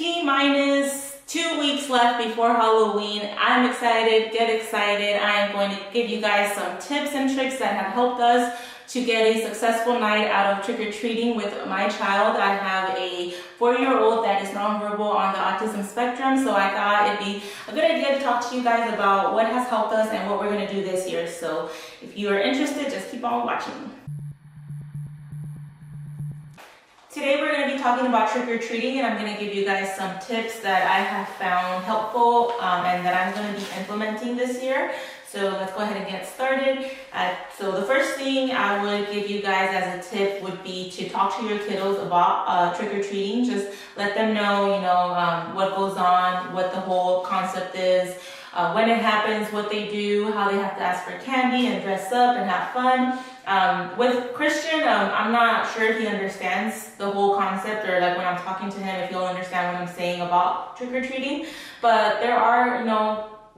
T-minus 2 weeks left before Halloween. I'm excited, get excited. I am going to give you guys some tips and tricks that have helped us to get a successful night out of trick-or-treating with my child. I have a 4-year-old that is nonverbal on the autism spectrum, so I thought it'd be a good idea to talk to you guys about what has helped us and what we're going to do this year. So if you are interested, just keep on watching. Today we're going to be talking about trick-or-treating, and I'm going to give you guys some tips that I have found helpful and that I'm going to be implementing this year. So let's go ahead and get started. So the first thing I would give you guys as a tip would be to talk to your kiddos about trick-or-treating. Just let them know, what goes on, what the whole concept is, when it happens, what they do, how they have to ask for candy and dress up and have fun. With Christian, I'm not sure if he understands the whole concept, or like when I'm talking to him, if he'll understand what I'm saying about trick-or-treating. But there are,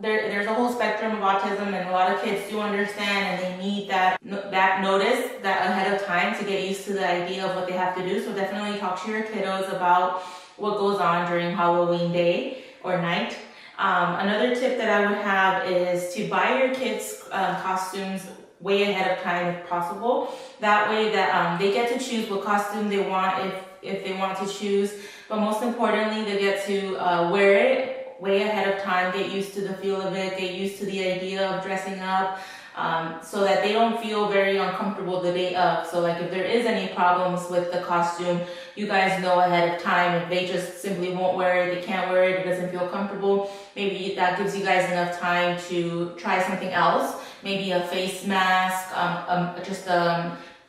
there's a whole spectrum of autism, and a lot of kids do understand, and they need that notice that ahead of time to get used to the idea of what they have to do. So definitely talk to your kiddos about what goes on during Halloween day or night. Another tip that I would have is to buy your kids costumes way ahead of time if possible. That way that they get to choose what costume they want if they want to choose, but most importantly they get to wear it way ahead of time, get used to the feel of it, get used to the idea of dressing up, so that they don't feel very uncomfortable the day of. So like if there is any problems with the costume, you guys know ahead of time. If they just simply won't wear it, they can't wear it, it doesn't feel comfortable, maybe that gives you guys enough time to try something else, maybe a face mask,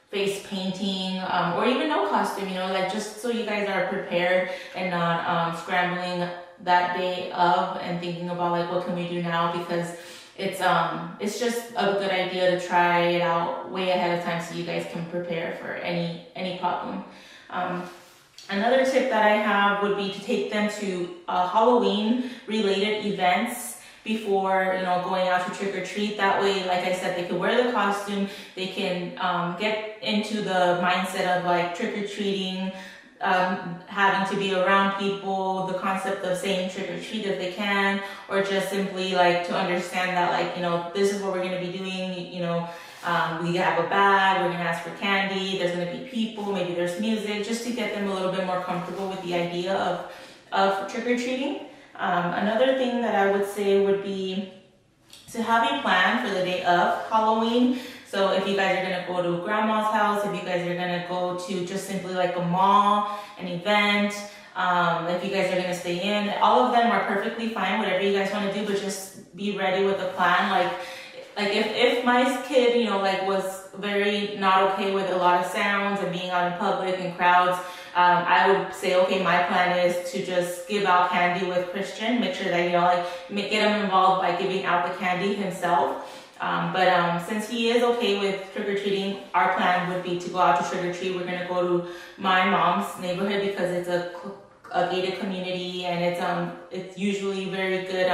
face painting, or even no costume, like just so you guys are prepared and not scrambling that day of and thinking about like what can we do now, because it's just a good idea to try it out way ahead of time so you guys can prepare for any problem. Another tip that I have would be to take them to Halloween related events before going out to trick or treat. That way, like I said, they can wear the costume, they can get into the mindset of like trick or treating, having to be around people, the concept of saying trick or treat if they can, or just simply like to understand that this is what we're going to be doing. We have a bag, we're going to ask for candy, there's going to be people, maybe there's music, just to get them a little bit more comfortable with the idea of trick or treating. Another thing that I would say would be to have a plan for the day of Halloween. So if you guys are going to go to grandma's house, if you guys are going to go to just simply like a mall, an event, if you guys are going to stay in, all of them are perfectly fine, whatever you guys want to do, but just be ready with a plan. Like if my kid, was very not okay with a lot of sounds and being out in public and crowds, I would say, okay, my plan is to just give out candy with Christian, make sure that, get him involved by giving out the candy himself. But since he is okay with trick-or-treating, our plan would be to go out to trick-or-treat. We're going to go to my mom's neighborhood because it's a gated community, and it's usually very good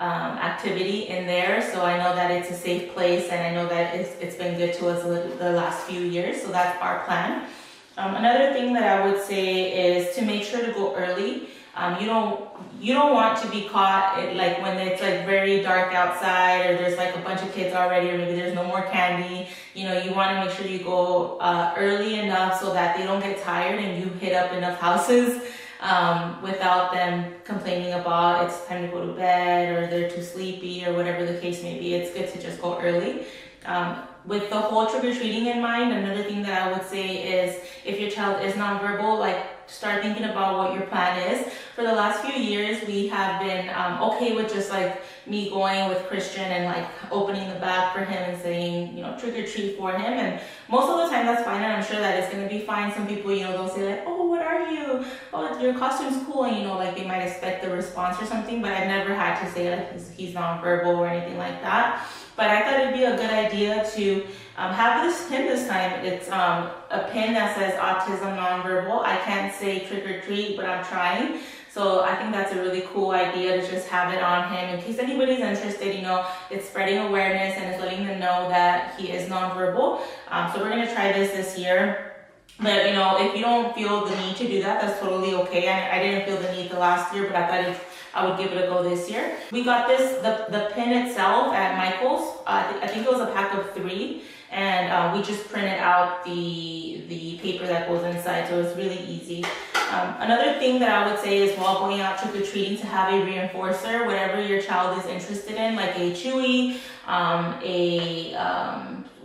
activity in there. So I know that it's a safe place, and I know that it's been good to us the last few years. So that's our plan. Another thing that I would say is to make sure to go early. You don't want to be caught like when it's like very dark outside, or there's like a bunch of kids already, or maybe there's no more candy. You want to make sure you go early enough so that they don't get tired and you hit up enough houses without them complaining about it's time to go to bed or they're too sleepy or whatever the case may be. It's good to just go early. With the whole trick-or-treating in mind, another thing that I would say is if your child is nonverbal, start thinking about what your plan is. For the last few years, we have been okay with just like me going with Christian and opening the bag for him and saying, trick or treat for him. And most of the time that's fine, and I'm sure that it's going to be fine. Some people, they'll say like, oh, what are you? Oh, your costume's cool. And, they might expect the response or something, but I've never had to say he's nonverbal or anything like that. But I thought it'd be a good idea to have this pin this time. It's a pin that says autism nonverbal. I can't say trick or treat, but I'm trying. So I think that's a really cool idea to just have it on him in case anybody's interested. It's spreading awareness and it's letting them know that he is nonverbal. So we're going to try this year. But if you don't feel the need to do that, that's totally okay. I didn't feel the need the last year, but I thought I would give it a go this year. We got the pin itself at Michael's. I think it was a pack of 3, and we just printed out the paper that goes inside, so it's really easy. Another thing that I would say is, while going out trick-or-treating, to have a reinforcer, whatever your child is interested in, like a chewy,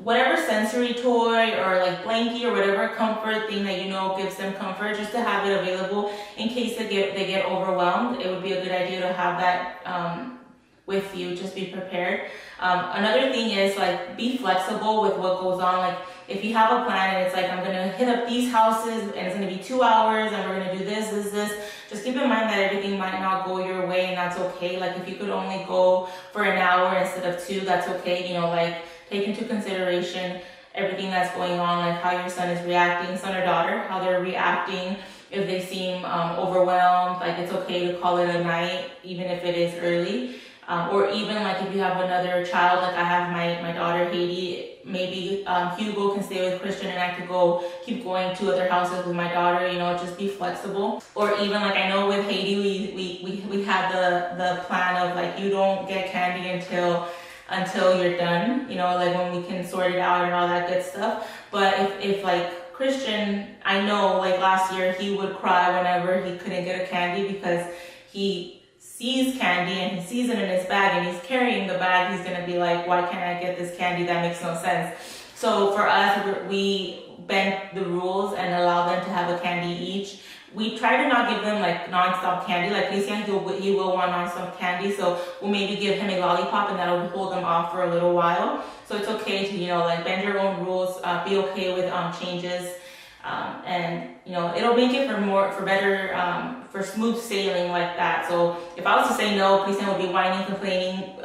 whatever sensory toy, or like blankie, or whatever comfort thing that gives them comfort, just to have it available in case they get overwhelmed. It would be a good idea to have that with you. Just be prepared. Another thing is, like, be flexible with what goes on. Like, if you have a plan and it's like, I'm gonna hit up these houses and it's gonna be 2 hours and we're gonna do this, just keep in mind that everything might not go your way, and that's okay. Like, if you could only go for an hour instead of 2, that's okay. Like, take into consideration everything that's going on, like how your son is reacting, son or daughter, how they're reacting. If they seem overwhelmed, like, it's okay to call it a night, even if it is early. Or even, like, if you have another child, like I have my daughter Haiti, maybe Hugo can stay with Christian and I could keep going to other houses with my daughter. Just be flexible. Or even, like, I know with Haiti, we had the plan of, like, you don't get candy until you're done, like when we can sort it out and all that good stuff. But if like Christian, I know, like, last year he would cry whenever he couldn't get a candy, because he sees candy and he sees it in his bag and he's carrying the bag. He's gonna be like, why can't I get this candy? That makes no sense. So for us, we bend the rules and allow them to have a candy each. We try to not give them, like, non-stop candy. Like, Christian, he will want non-stop candy, so we'll maybe give him a lollipop and that'll hold them off for a little while. So it's okay to, like, bend your own rules, be okay with changes, and it'll make it for better, for smooth sailing like that. So if I was to say no, Christian would be whining, complaining,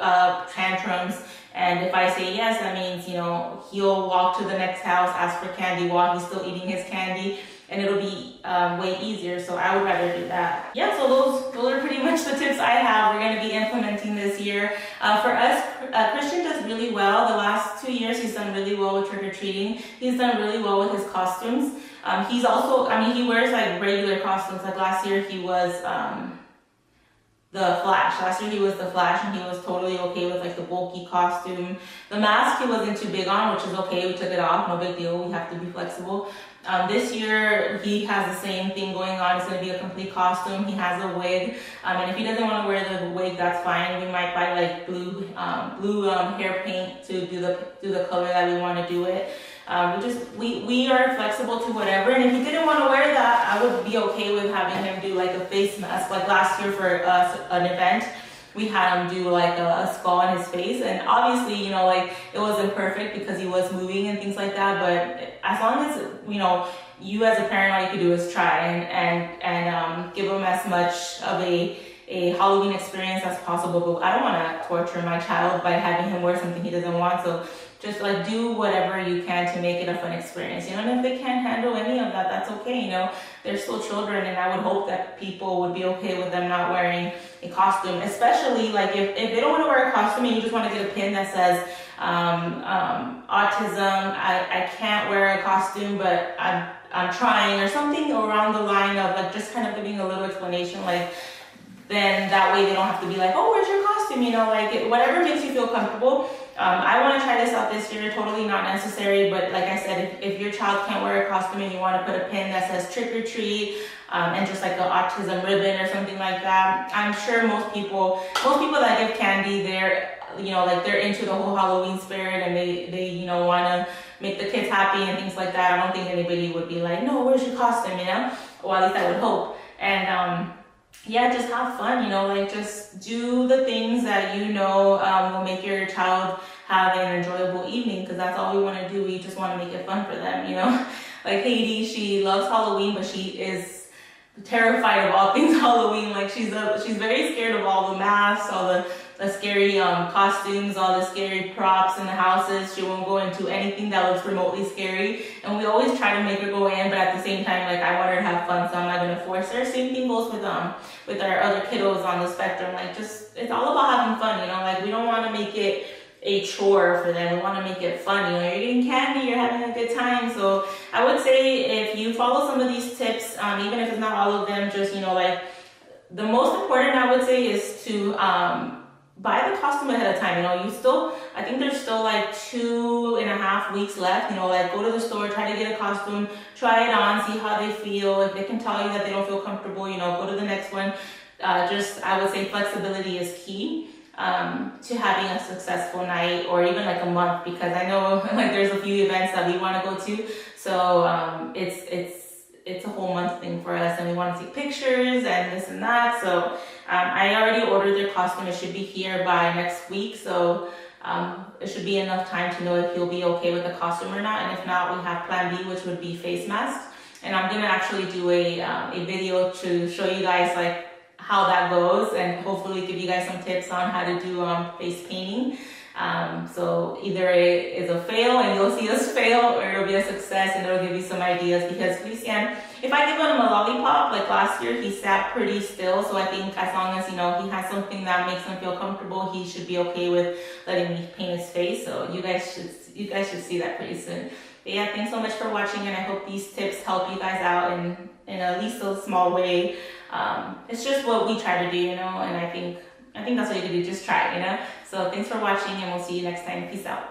tantrums. And if I say yes, that means, he'll walk to the next house, ask for candy while he's still eating his candy, and it'll be way easier. So I would rather do that. Yeah, so those are pretty much the tips I have. We're going to be implementing this year. For us, Christian does really well. The last 2 years, he's done really well with trick-or-treating. He's done really well with his costumes. He's also, he wears, like, regular costumes. Like, last year he was the Flash. Last year he was the Flash, and he was totally okay with, like, the bulky costume. The mask he wasn't too big on, which is okay. We took it off, no big deal. We have to be flexible. This year he has the same thing going on. It's going to be a complete costume. He has a wig, and if he doesn't want to wear the wig, that's fine. We might buy, like, blue hair paint to do the color that we want to do it. We are flexible to whatever, and if he didn't want to wear that, I would be okay with having him do, like, a face mask. Like, last year for an event, we had him do, like, a skull on his face, and obviously, like, it wasn't perfect because he was moving and things like that, but as long as, you as a parent, all you can do is try and give him as much of a Halloween experience as possible. But I don't want to torture my child by having him wear something he doesn't want, so just, like, do whatever you can to make it a fun experience, and if they can't handle any of that, that's okay. They're still children, and I would hope that people would be okay with them not wearing a costume, especially, like, if they don't want to wear a costume and you just want to get a pin that says autism, I can't wear a costume, but I'm trying, or something around the line of, like, just kind of giving a little explanation, like, then that way they don't have to be like, oh, where's your costume, like, whatever makes you feel comfortable. I want to try this out this year, totally not necessary, but like I said, if your child can't wear a costume and you want to put a pin that says trick or treat, and just like an autism ribbon or something like that, I'm sure most people that give candy, they're into the whole Halloween spirit, and they want to make the kids happy and things like that. I don't think anybody would be like, no, where's your costume, Well, at least I would hope. And yeah, just have fun, like, just do the things that will make your child have an enjoyable evening, because that's all we want to do. We just want to make it fun for them, Like Haiti, she loves Halloween, but she is terrified of all things Halloween. Like, she's very scared of all the masks, all the scary costumes, all the scary props in the houses. She won't go into anything that looks remotely scary, and we always try to make her go in, but at the same time, like, I want her to have fun, so I'm not going to force her. Same thing goes with our other kiddos on the spectrum. Like, just, it's all about having fun, like, we don't want to make it a chore for them. We want to make it fun. You know, you're eating candy, you're having a good time. So I would say if you follow some of these tips, even if it's not all of them, just, you know, like the most important I would say is to buy the costume ahead of time. You know, you still, I think there's still like 2.5 weeks left. You know, like go to the store, try to get a costume, try it on, see how they feel. If they can tell you that they don't feel comfortable, you know, go to the next one. Just, I would say flexibility is key to having a successful night, or even like a month, because I know like there's a few events that we want to go to. So it's a whole month thing for us, and we want to take pictures and this and that. So I already ordered their costume. It should be here by next week. So it should be enough time to know if he'll be okay with the costume or not. And if not, we have plan B, which would be face masks. And I'm going to actually do a video to show you guys like how that goes, and hopefully give you guys some tips on how to do face painting. So either it is a fail and you'll see us fail, or it'll be a success and it'll give you some ideas. Because Christian, if I give him a lollipop, like last year, he sat pretty still. So I think as long as, you know, he has something that makes him feel comfortable, he should be okay with letting me paint his face. So you guys should see that pretty soon. But yeah, thanks so much for watching, and I hope these tips help you guys out in at least a small way. It's just what we try to do, you know, and I think that's what you can do. Just try, you know. So thanks for watching, and we'll see you next time. Peace out.